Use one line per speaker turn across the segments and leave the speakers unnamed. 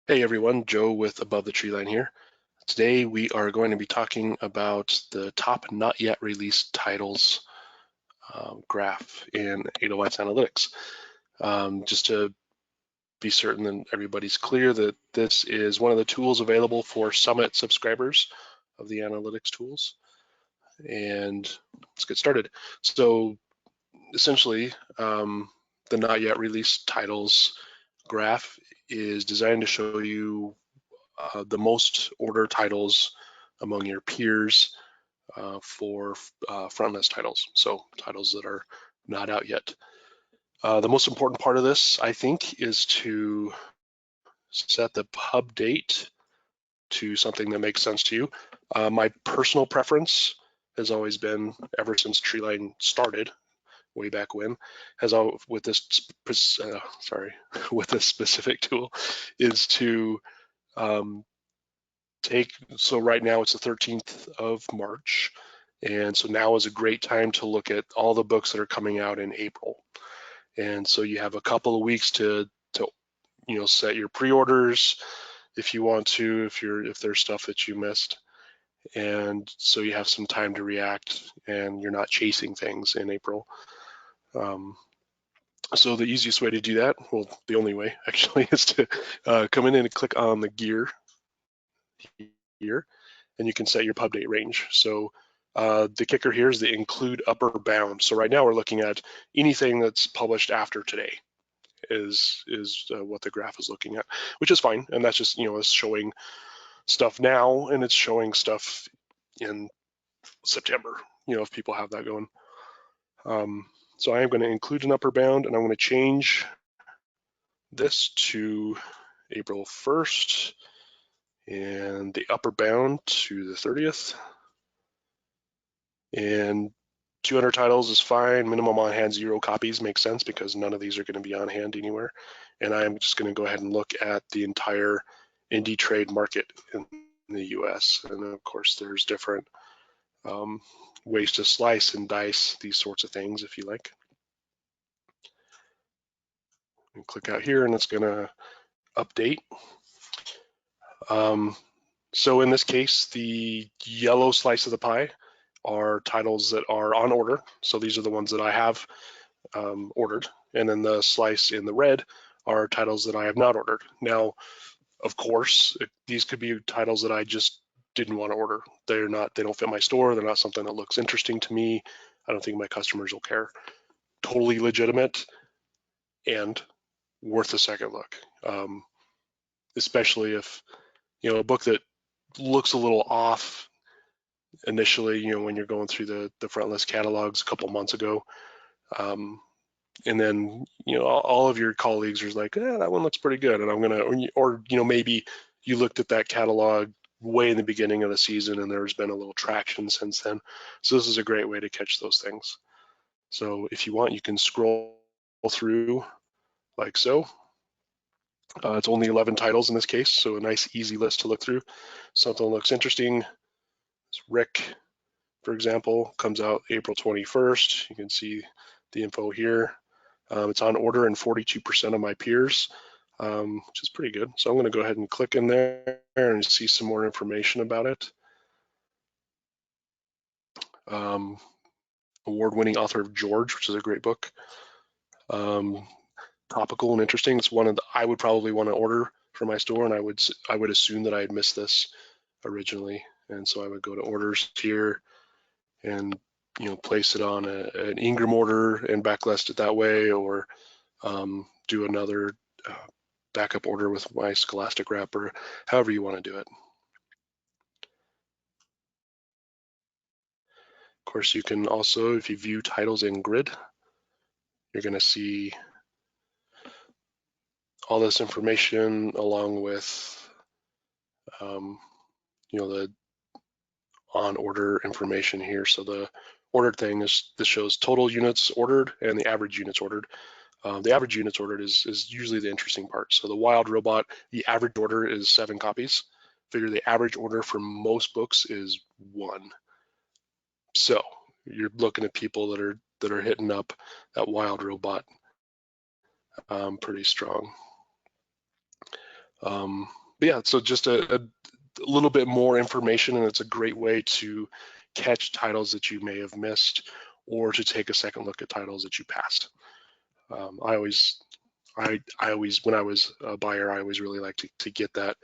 Hey everyone, Joe with Above the Tree Line here. Today we are going to be talking about the top not yet released titles graph in Edelweiss+Analytics. Just to be certain that everybody's clear that this is one of the tools available for Summit subscribers of the analytics tools. And let's get started. So essentially, the not yet released titles graph is designed to show you the most ordered titles among your peers for front list titles, so titles that are not out yet. The most important part of this, I think, is to set the pub date to something that makes sense to you. My personal preference has always been, ever since Treeline started, way back when, has all with this with this specific tool, is to so right now it's the 13th of March. And so now is a great time to look at all the books that are coming out in April. And so you have a couple of weeks to set your pre-orders if you want to, if there's stuff that you missed. And so you have some time to react and you're not chasing things in April. So the easiest way to do that, well, the only way actually, is to come in and click on the gear here, and you can set your pub date range. So the kicker here is the include upper bound. So right now we're looking at anything that's published after today is what the graph is looking at, which is fine. And that's just, it's showing stuff now and it's showing stuff in September, if people have that going. So I am going to include an upper bound, and I'm going to change this to April 1st and the upper bound to the 30th. And 200 titles is fine. Minimum on hand 0 copies makes sense because none of these are going to be on hand anywhere. And I'm just going to go ahead and look at the entire indie trade market in the US. And of course, there's different ways to slice and dice these sorts of things if you like. And click out here and it's going to update. So in this case, the yellow slice of the pie are titles that are on order. So these are the ones that I have ordered. And then the slice in the red are titles that I have not ordered. Now, of course, these could be titles that I just didn't want to order. They don't fit my store. They're not something that looks interesting to me. I don't think my customers will care. Totally legitimate and worth a second look. Especially if, a book that looks a little off initially, when you're going through the front list catalogs a couple months ago. And then, all of your colleagues are like, that one looks pretty good. And I'm going to, or, maybe you looked at that catalog way in the beginning of the season and there's been a little traction since then. So this is a great way to catch those things. So if you want, you can scroll through like so. It's only 11 titles in this case, so a nice, easy list to look through. Something looks interesting. It's Rick, for example, comes out April 21st. You can see the info here. It's on order in 42% of my peers, which is pretty good. So I'm going to go ahead and click in there and see some more information about it. Award-winning author of George, which is a great book. Topical and interesting. It's one I would probably want to order for my store, and I would assume that I had missed this originally, and so I would go to orders here and place it on an Ingram order and backlist it that way, or do another backup order with my Scholastic wrapper, however you want to do it. Of course, you can also, if you view titles in grid, you're going to see all this information along with the on order information here. So the ordered thing is, this shows total units ordered and the average units ordered. The average units ordered is usually the interesting part. So the Wild Robot, the average order is 7 copies. Figure the average order for most books is 1. So you're looking at people that are hitting up that Wild Robot pretty strong. But yeah, so just a little bit more information, and it's a great way to catch titles that you may have missed, or to take a second look at titles that you passed. I always, when I was a buyer, I always really like to get that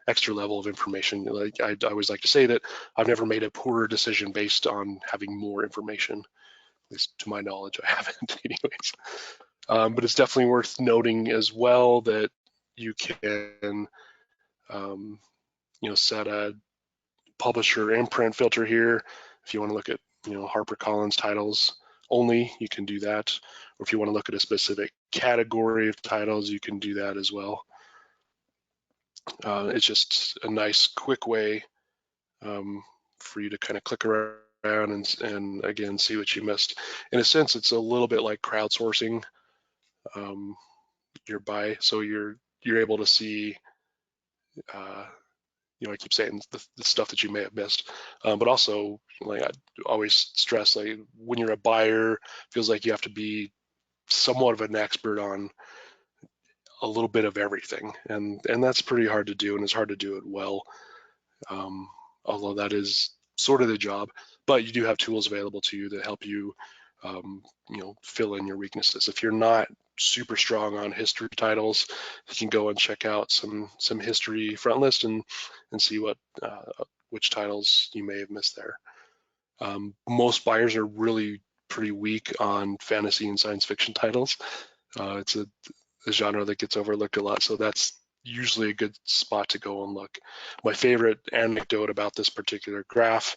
extra level of information. Like I always like to say that I've never made a poorer decision based on having more information. At least to my knowledge, I haven't anyways. But it's definitely worth noting as well that you can, set a publisher imprint filter here. If you want to look at, HarperCollins titles only, you can do that. Or if you want to look at a specific category of titles, you can do that as well. It's just a nice, quick way for you to kind of click around and again, see what you missed. In a sense, it's a little bit like crowdsourcing your buy. So you're able to see, I keep saying the stuff that you may have missed, but also, like I always stress, like when you're a buyer, it feels like you have to be somewhat of an expert on a little bit of everything, and that's pretty hard to do, and it's hard to do it well. Although that is sort of the job, but you do have tools available to you that help you, fill in your weaknesses. If you're not super strong on history titles, you can go and check out some history front list and see which titles you may have missed there. Most buyers are really pretty weak on fantasy and science fiction titles. It's a genre that gets overlooked a lot, so that's usually a good spot to go and look. My favorite anecdote about this particular graph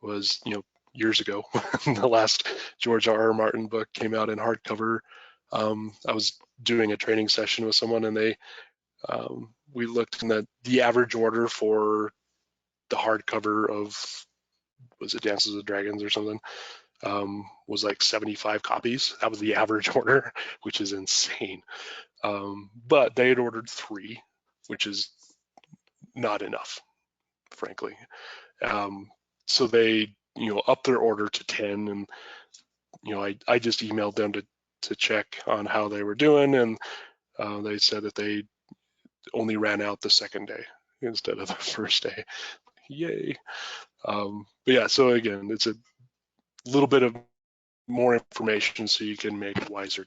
was, years ago, the last George R.R. Martin book came out in hardcover. I was doing a training session with someone, and we looked in the average order for the hardcover of, was it Dances with Dragons or something, was like 75 copies. That was the average order, which is insane. But they had ordered 3, which is not enough, frankly. So they, upped their order to 10, and I just emailed them to check on how they were doing, and they said that they only ran out the second day instead of the first day. Yay. But yeah, so again, it's a little bit of more information so you can make wiser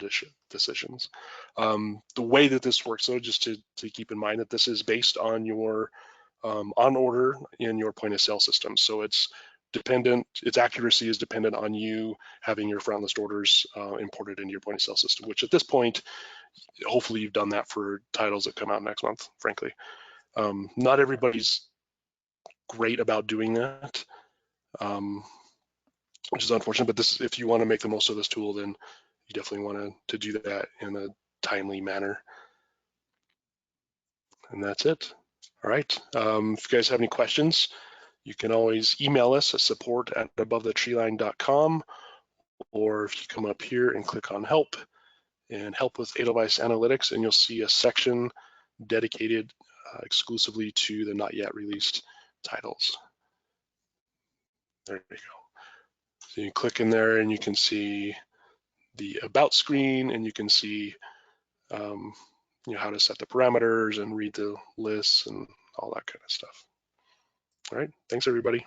decisions. The way that this works, though, just to keep in mind that this is based on your on order in your point of sale system. So its accuracy is dependent on you having your front list orders imported into your point of sale system, which at this point, hopefully you've done that for titles that come out next month, frankly. Not everybody's great about doing that, which is unfortunate, but if you want to make the most of this tool, then you definitely want to do that in a timely manner. And that's it. All right. If you guys have any questions, you can always email us at support@abovethetreeline.com, or if you come up here and click on help and help with Edelweiss+Analytics, and you'll see a section dedicated exclusively to the not yet released titles. There you go. So you click in there and you can see the about screen, and you can see how to set the parameters and read the lists and all that kind of stuff. All right, thanks everybody.